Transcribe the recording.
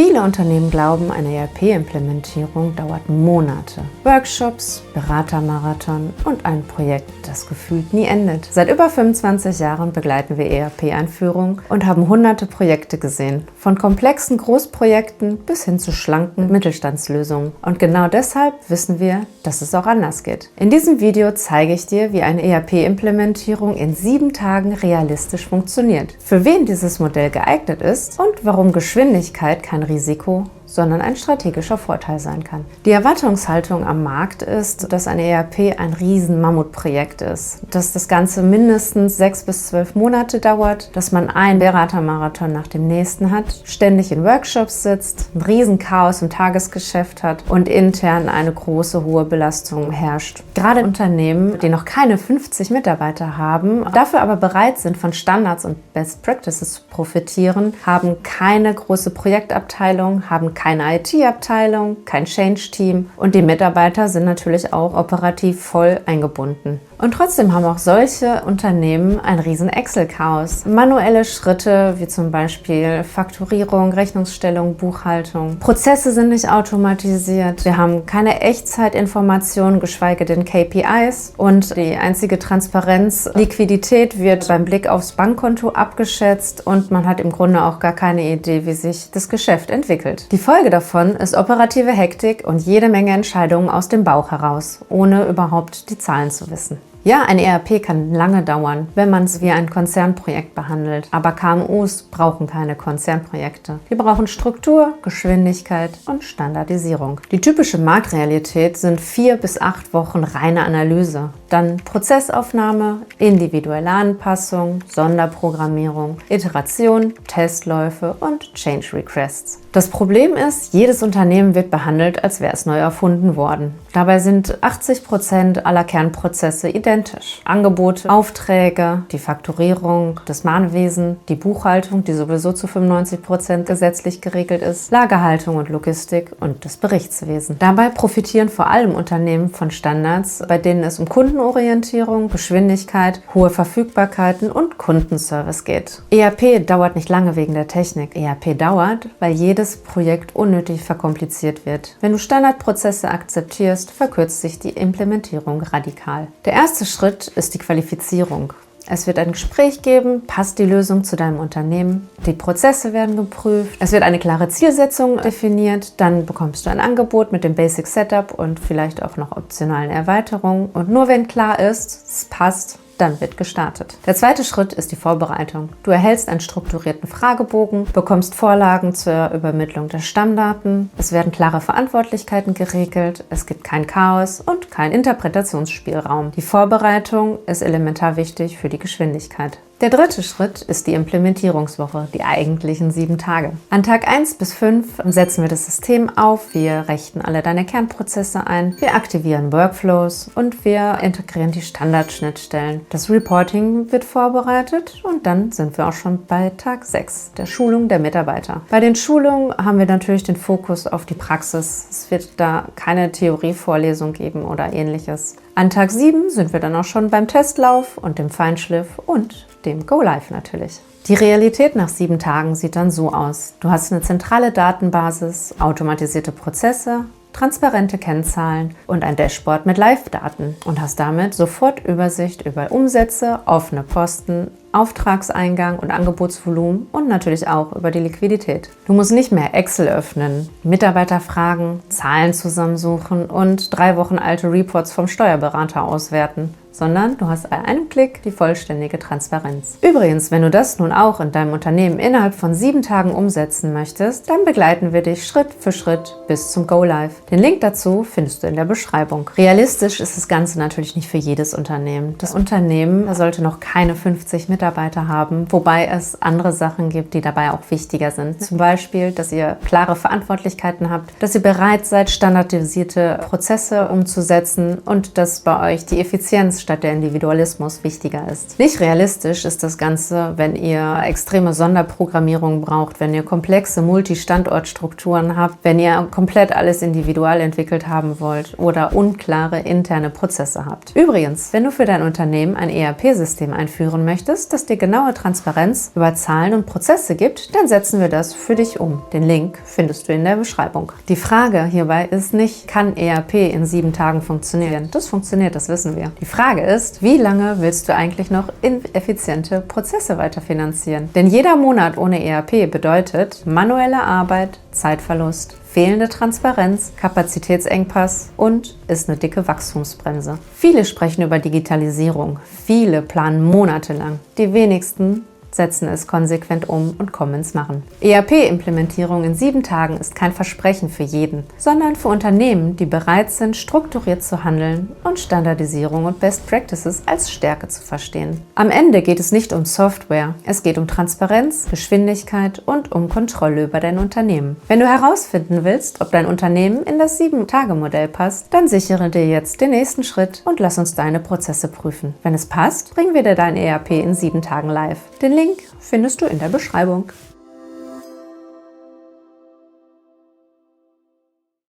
Viele Unternehmen glauben, eine ERP-Implementierung dauert Monate. Workshops, Beratermarathon und ein Projekt, das gefühlt nie endet. Seit über 25 Jahren begleiten wir ERP-Einführung und haben hunderte Projekte gesehen. Von komplexen Großprojekten bis hin zu schlanken Mittelstandslösungen. Und genau deshalb wissen wir, dass es auch anders geht. In diesem Video zeige ich dir, wie eine ERP-Implementierung in 7 Tagen realistisch funktioniert, für wen dieses Modell geeignet ist und warum Geschwindigkeit kein Risiko, sondern ein strategischer Vorteil sein kann. Die Erwartungshaltung am Markt ist, dass ein ERP ein Riesen-Mammutprojekt ist, dass das Ganze mindestens 6 bis 12 Monate dauert, dass man einen Beratermarathon nach dem nächsten hat, ständig in Workshops sitzt, ein Riesenchaos im Tagesgeschäft hat und intern eine große, hohe Belastung herrscht. Gerade Unternehmen, die noch keine 50 Mitarbeiter haben, dafür aber bereit sind, von Standards und Best Practices zu profitieren, haben keine große Projektabteilung, haben keine IT-Abteilung, kein Change-Team und die Mitarbeiter sind natürlich auch operativ voll eingebunden. Und trotzdem haben auch solche Unternehmen ein riesen Excel-Chaos. Manuelle Schritte wie zum Beispiel Fakturierung, Rechnungsstellung, Buchhaltung. Prozesse sind nicht automatisiert. Wir haben keine Echtzeitinformationen, geschweige denn KPIs. Und die einzige Transparenz, Liquidität wird beim Blick aufs Bankkonto abgeschätzt und man hat im Grunde auch gar keine Idee, wie sich das Geschäft entwickelt. Die Folge davon ist operative Hektik und jede Menge Entscheidungen aus dem Bauch heraus, ohne überhaupt die Zahlen zu wissen. Ja, ein ERP kann lange dauern, wenn man es wie ein Konzernprojekt behandelt. Aber KMUs brauchen keine Konzernprojekte. Die brauchen Struktur, Geschwindigkeit und Standardisierung. Die typische Marktrealität sind 4 bis 8 Wochen reine Analyse. Dann Prozessaufnahme, individuelle Anpassung, Sonderprogrammierung, Iteration, Testläufe und Change Requests. Das Problem ist, jedes Unternehmen wird behandelt, als wäre es neu erfunden worden. Dabei sind 80% aller Kernprozesse identisch. Angebote, Aufträge, die Fakturierung, das Mahnwesen, die Buchhaltung, die sowieso zu 95% gesetzlich geregelt ist, Lagerhaltung und Logistik und das Berichtswesen. Dabei profitieren vor allem Unternehmen von Standards, bei denen es um Kundenorientierung, Geschwindigkeit, hohe Verfügbarkeiten und Kundenservice geht. ERP dauert nicht lange wegen der Technik. ERP dauert, weil jedes Projekt unnötig verkompliziert wird. Wenn du Standardprozesse akzeptierst, verkürzt sich die Implementierung radikal. Der erste Schritt ist die Qualifizierung. Es wird ein Gespräch geben, passt die Lösung zu deinem Unternehmen, die Prozesse werden geprüft, es wird eine klare Zielsetzung definiert, dann bekommst du ein Angebot mit dem Basic Setup und vielleicht auch noch optionalen Erweiterungen und nur wenn klar ist, es passt, dann wird gestartet. Der zweite Schritt ist die Vorbereitung. Du erhältst einen strukturierten Fragebogen, bekommst Vorlagen zur Übermittlung der Stammdaten, es werden klare Verantwortlichkeiten geregelt, es gibt kein Chaos und kein Interpretationsspielraum. Die Vorbereitung ist elementar wichtig für die Geschwindigkeit. Der dritte Schritt ist die Implementierungswoche, die eigentlichen 7 Tage. An Tag 1 bis 5 setzen wir das System auf, wir richten alle deine Kernprozesse ein, wir aktivieren Workflows und wir integrieren die Standardschnittstellen. Das Reporting wird vorbereitet und dann sind wir auch schon bei Tag 6, der Schulung der Mitarbeiter. Bei den Schulungen haben wir natürlich den Fokus auf die Praxis. Es wird da keine Theorievorlesung geben oder ähnliches. An Tag 7 sind wir dann auch schon beim Testlauf und dem Feinschliff und dem Go-Live natürlich. Die Realität nach 7 Tagen sieht dann so aus. Du hast eine zentrale Datenbasis, automatisierte Prozesse, transparente Kennzahlen und ein Dashboard mit Live-Daten und hast damit sofort Übersicht über Umsätze, offene Posten, Auftragseingang und Angebotsvolumen und natürlich auch über die Liquidität. Du musst nicht mehr Excel öffnen, Mitarbeiter fragen, Zahlen zusammensuchen und 3 Wochen alte Reports vom Steuerberater auswerten, sondern du hast bei einem Klick die vollständige Transparenz. Übrigens, wenn du das nun auch in deinem Unternehmen innerhalb von 7 Tagen umsetzen möchtest, dann begleiten wir dich Schritt für Schritt bis zum Go-Live. Den Link dazu findest du in der Beschreibung. Realistisch ist das Ganze natürlich nicht für jedes Unternehmen. Das Unternehmen sollte noch keine 50 Mitarbeiter haben, wobei es andere Sachen gibt, die dabei auch wichtiger sind. Zum Beispiel, dass ihr klare Verantwortlichkeiten habt, dass ihr bereit seid, standardisierte Prozesse umzusetzen und dass bei euch die Effizienz statt der Individualismus wichtiger ist. Nicht realistisch ist das Ganze, wenn ihr extreme Sonderprogrammierung braucht, wenn ihr komplexe Multi-Standortstrukturen habt, wenn ihr komplett alles individual entwickelt haben wollt oder unklare interne Prozesse habt. Übrigens, wenn du für dein Unternehmen ein ERP-System einführen möchtest, das dir genaue Transparenz über Zahlen und Prozesse gibt, dann setzen wir das für dich um. Den Link findest du in der Beschreibung. Die Frage hierbei ist nicht, kann ERP in 7 Tagen funktionieren? Das funktioniert, das wissen wir. Die Frage ist, wie lange willst du eigentlich noch ineffiziente Prozesse weiterfinanzieren? Denn jeder Monat ohne ERP bedeutet manuelle Arbeit, Zeitverlust, fehlende Transparenz, Kapazitätsengpass und ist eine dicke Wachstumsbremse. Viele sprechen über Digitalisierung, viele planen monatelang, die wenigsten setzen es konsequent um und kommen ins Machen. ERP-Implementierung in 7 Tagen ist kein Versprechen für jeden, sondern für Unternehmen, die bereit sind, strukturiert zu handeln und Standardisierung und Best Practices als Stärke zu verstehen. Am Ende geht es nicht um Software, es geht um Transparenz, Geschwindigkeit und um Kontrolle über dein Unternehmen. Wenn du herausfinden willst, ob dein Unternehmen in das 7-Tage-Modell passt, dann sichere dir jetzt den nächsten Schritt und lass uns deine Prozesse prüfen. Wenn es passt, bringen wir dir dein ERP in 7 Tagen live. Den Link findest du in der Beschreibung.